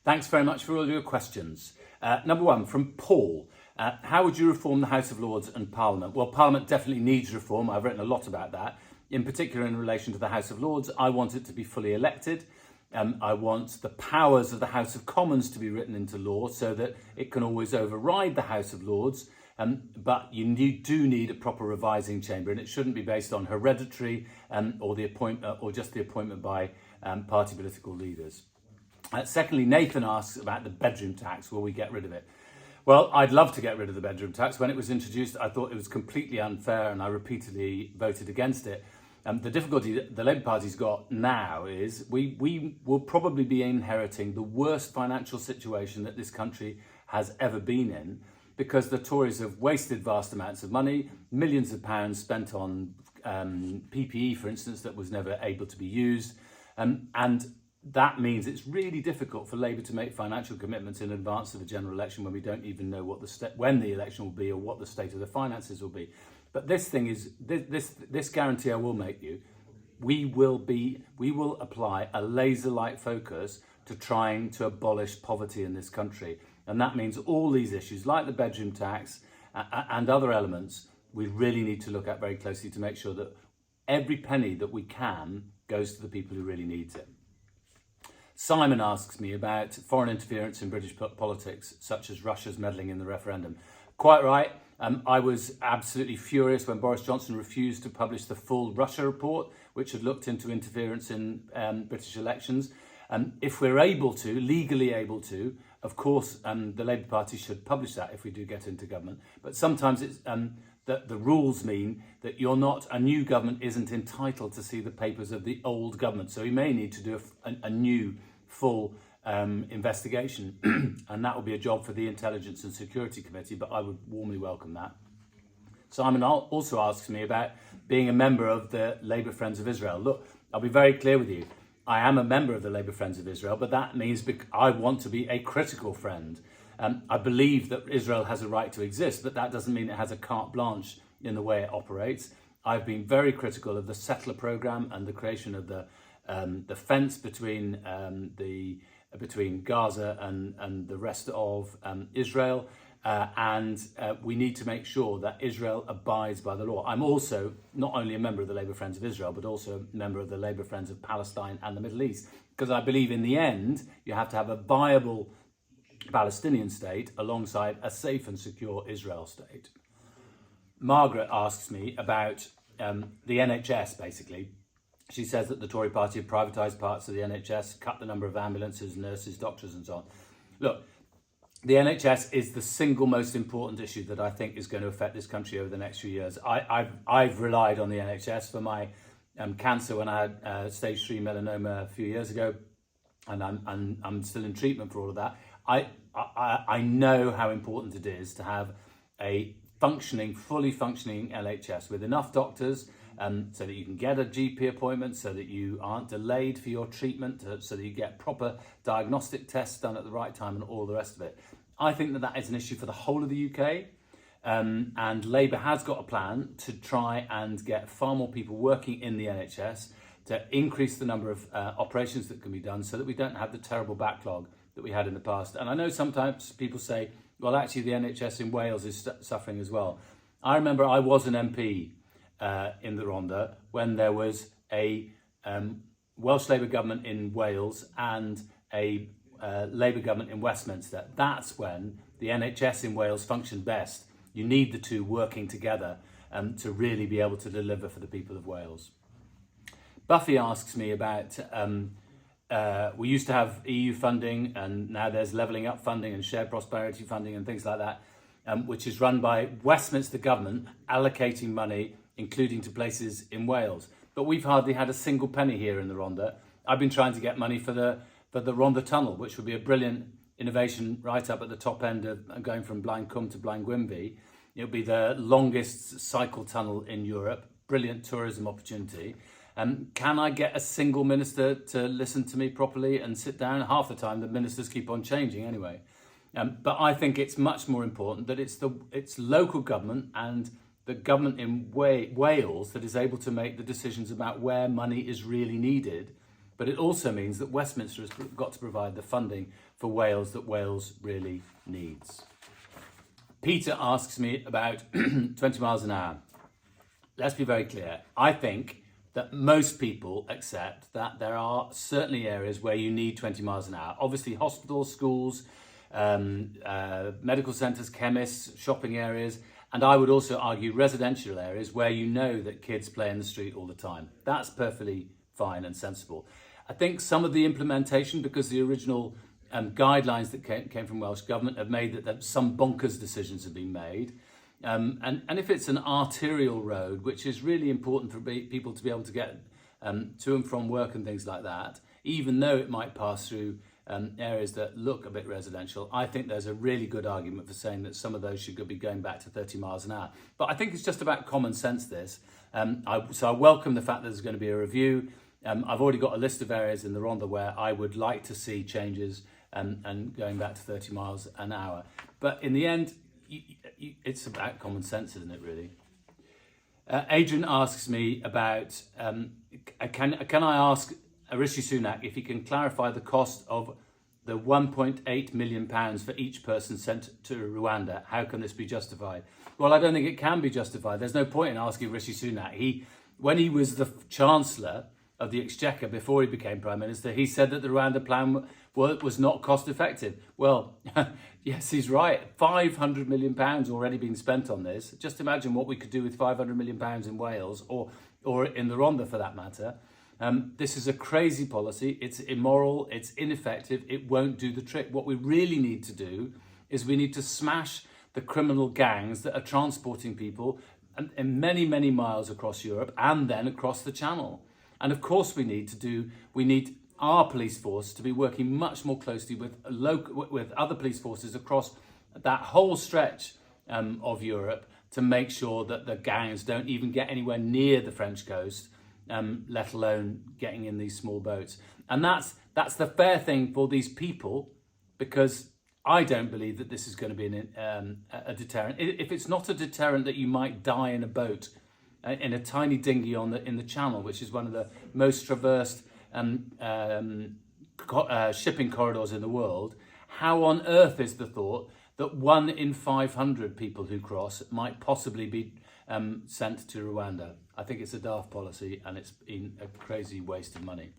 Thanks very much for all your questions. Number one, from Paul. How would you reform the House of Lords and Parliament? Well, Parliament definitely needs reform. I've written a lot about that. In particular, in relation to the House of Lords, I want it to be fully elected. I want the powers of the House of Commons to be written into law so that it can always override the House of Lords. But you do need a proper revising chamber, and it shouldn't be based on hereditary or the appointment or just the appointment by party political leaders. Secondly, Nathan asks about the bedroom tax. Will we get rid of it? Well, I'd love to get rid of the bedroom tax. When it was introduced, I thought it was completely unfair, and I repeatedly voted against it. The difficulty that the Labour Party's got now is we will probably be inheriting the worst financial situation that this country has ever been in, because the Tories have wasted vast amounts of money, millions of pounds spent on PPE, for instance, that was never able to be used. And that means it's really difficult for Labour to make financial commitments in advance of a general election when we don't even know what when the election will be or what the state of the finances will be. But this thing is, this guarantee I will make you, we will apply a laser-like focus to trying to abolish poverty in this country. And that means all these issues, like the bedroom tax and other elements, we really need to look at very closely to make sure that every penny that we can goes to the people who really need it. Simon asks me about foreign interference in British politics, such as Russia's meddling in the referendum. Quite right. I was absolutely furious when Boris Johnson refused to publish the full Russia report, which had looked into interference in British elections. If we're able to, legally able to, of course, the Labour Party should publish that if we do get into government. But sometimes it's that the rules mean that a new government isn't entitled to see the papers of the old government. So we may need to do a new full investigation, and that will be a job for the Intelligence and Security Committee, but I would warmly welcome that. Simon also asks me about being a member of the Labour Friends of Israel. Look, I'll be very clear with you. I am a member of the Labour Friends of Israel, but that means I want to be a critical friend. I believe that Israel has a right to exist, but that doesn't mean it has a carte blanche in the way it operates. I've been very critical of the settler programme and the creation of the fence between Gaza and the rest of Israel, and we need to make sure that Israel abides by the law. I'm also not only a member of the Labour Friends of Israel, but also a member of the Labour Friends of Palestine and the Middle East, because I believe in the end you have to have a viable Palestinian state alongside a safe and secure Israel state. Margaret asks me about the NHS, basically. She says that the Tory party have privatised parts of the NHS, cut the number of ambulances, nurses, doctors and so on. Look, the NHS is the single most important issue that I think is going to affect this country over the next few years. I've relied on the NHS for my cancer when I had stage 3 melanoma a few years ago, and I'm still in treatment for all of that. I know how important it is to have a fully functioning NHS with enough doctors, so that you can get a GP appointment, so that you aren't delayed for your treatment, so that you get proper diagnostic tests done at the right time and all the rest of it. I think that is an issue for the whole of the UK, and Labour has got a plan to try and get far more people working in the NHS, to increase the number of operations that can be done so that we don't have the terrible backlog that we had in the past. And I know sometimes people say, well, actually the NHS in Wales is suffering as well. I remember I was an MP in the Rwanda when there was a Welsh Labour government in Wales and a Labour government in Westminster. That's when the NHS in Wales functioned best. You need the two working together to really be able to deliver for the people of Wales. Buffy asks me about, we used to have EU funding, and now there's levelling up funding and shared prosperity funding and things like that, which is run by Westminster government allocating money, including to places in Wales. But we've hardly had a single penny here in the Rwanda. I've been trying to get money for the Rwanda Tunnel, which would be a brilliant innovation right up at the top end of going from Blancum to Blangwimbi. It'll be the longest cycle tunnel in Europe, brilliant tourism opportunity. Can I get a single minister to listen to me properly and sit down? Half the time the ministers keep on changing anyway. But I think it's much more important that it's local government and the government in Wales that is able to make the decisions about where money is really needed but it also means that Westminster has got to provide the funding for Wales that Wales really needs. Peter asks me about 20 miles an hour. Let's be very clear. I think that most people accept that there are certainly areas where you need 20 miles an hour. Obviously, hospitals, schools, medical centres, chemists, shopping areas, and I would also argue residential areas where you know that kids play in the street all the time. That's perfectly fine and sensible. I think some of the implementation, because the original guidelines that came from Welsh Government have made that some bonkers decisions have been made. And if it's an arterial road, which is really important for people to be able to get to and from work and things like that, even though it might pass through areas that look a bit residential, I think there's a really good argument for saying that some of those should be going back to 30 miles an hour. But I think it's just about common sense, this. So I welcome the fact that there's going to be a review. I've already got a list of areas in the Rwanda where I would like to see changes and going back to 30 miles an hour. But in the end, it's about common sense, isn't it, really? Adrian asks me about, can I ask Rishi Sunak if he can clarify the cost of the £1.8 million for each person sent to Rwanda? How can this be justified? Well, I don't think it can be justified. There's no point in asking Rishi Sunak. When he was the Chancellor of the Exchequer before he became Prime Minister, he said that the Rwanda plan was not cost effective. Well, yes, he's right. £500 million already been spent on this. Just imagine what we could do with £500 million in Wales or in the Rwanda for that matter. This is a crazy policy. It's immoral. It's ineffective. It won't do the trick. What we really need to do is we need to smash the criminal gangs that are transporting people in many, many miles across Europe and then across the Channel. And of course we need our police force to be working much more closely with other police forces across that whole stretch of Europe to make sure that the gangs don't even get anywhere near the French coast, let alone getting in these small boats. And that's the fair thing for these people, because I don't believe that this is going to be a deterrent. If it's not a deterrent that you might die in a boat, in a tiny dinghy in the Channel, which is one of the most traversed shipping corridors in the world, how on earth is the thought that 1 in 500 people who cross might possibly be sent to Rwanda? I think it's a daft policy and it's been a crazy waste of money.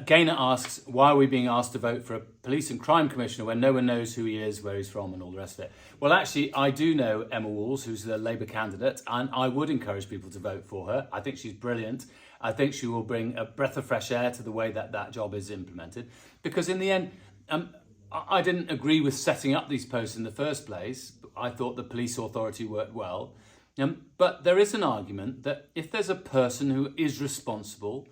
Gaynor asks, why are we being asked to vote for a police and crime commissioner when no one knows who he is, where he's from and all the rest of it? Well, actually, I do know Emma Walls, who's the Labour candidate, and I would encourage people to vote for her. I think she's brilliant. I think she will bring a breath of fresh air to the way that job is implemented. Because in the end, I didn't agree with setting up these posts in the first place. I thought the police authority worked well. But there is an argument that if there's a person who is responsible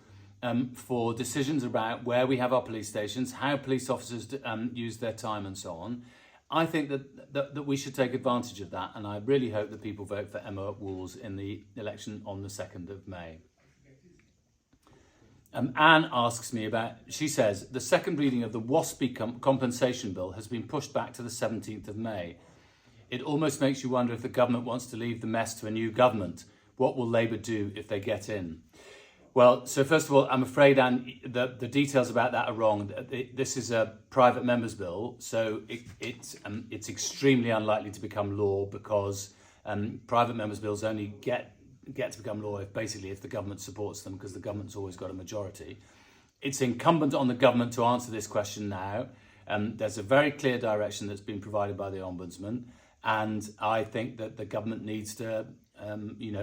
for decisions about where we have our police stations, how police officers use their time and so on, I think that we should take advantage of that. And I really hope that people vote for Emma Walls in the election on the 2nd of May. Anne asks me she says, the second reading of the WASPI compensation bill has been pushed back to the 17th of May. It almost makes you wonder if the government wants to leave the mess to a new government. What will Labour do if they get in? Well, so first of all, I'm afraid, Anne, the details about that are wrong. This is a private member's bill, so it's extremely unlikely to become law, because private members' bills only get to become law if the government supports them, because the government's always got a majority. It's incumbent on the government to answer this question now. There's a very clear direction that's been provided by the Ombudsman, and I think that the government needs to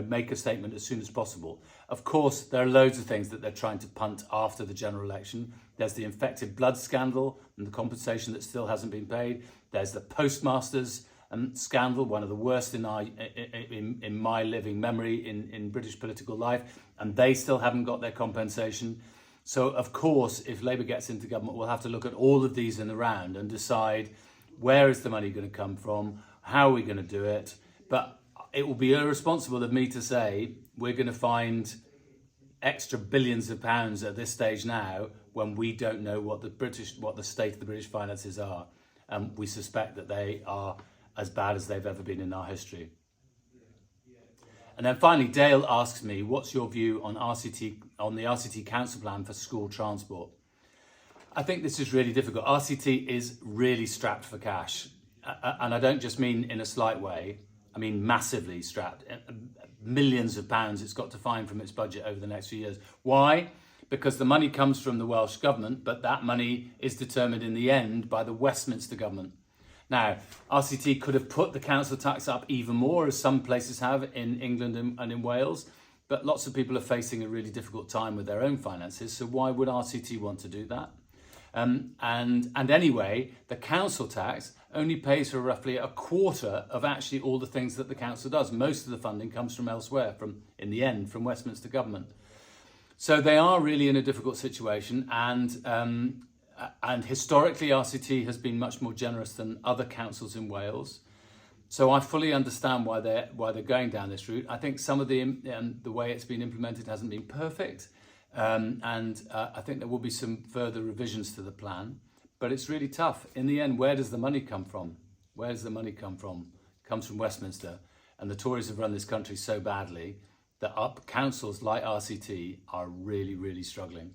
make a statement as soon as possible. Of course, there are loads of things that they're trying to punt after the general election. There's the infected blood scandal and the compensation that still hasn't been paid. There's the postmasters scandal, one of the worst in my living memory in British political life, and they still haven't got their compensation. So, of course, if Labour gets into government, we'll have to look at all of these in the round and decide where is the money going to come from, how are we going to do it. But it will be irresponsible of me to say we're going to find extra billions of pounds at this stage now when we don't know what the state of the British finances are. We suspect that they are as bad as they've ever been in our history. And then finally, Dale asks me, what's your view on the RCT council plan for school transport? I think this is really difficult. RCT is really strapped for cash. And I don't just mean in a slight way, I mean massively strapped. Millions of pounds it's got to find from its budget over the next few years. Why? Because the money comes from the Welsh Government, but that money is determined in the end by the Westminster Government. Now, RCT could have put the council tax up even more, as some places have in England and in Wales, but lots of people are facing a really difficult time with their own finances, so why would RCT want to do that? And anyway, the council tax only pays for roughly a quarter of actually all the things that the council does. Most of the funding comes from elsewhere, in the end, from Westminster Government. So they are really in a difficult situation, and historically RCT has been much more generous than other councils in Wales. So I fully understand why they're going down this route. I think some of the way it's been implemented hasn't been perfect. I think there will be some further revisions to the plan, but it's really tough. In the end, where does the money come from? Where does the money come from? It comes from Westminster, and the Tories have run this country so badly that councils like RCT are really, really struggling.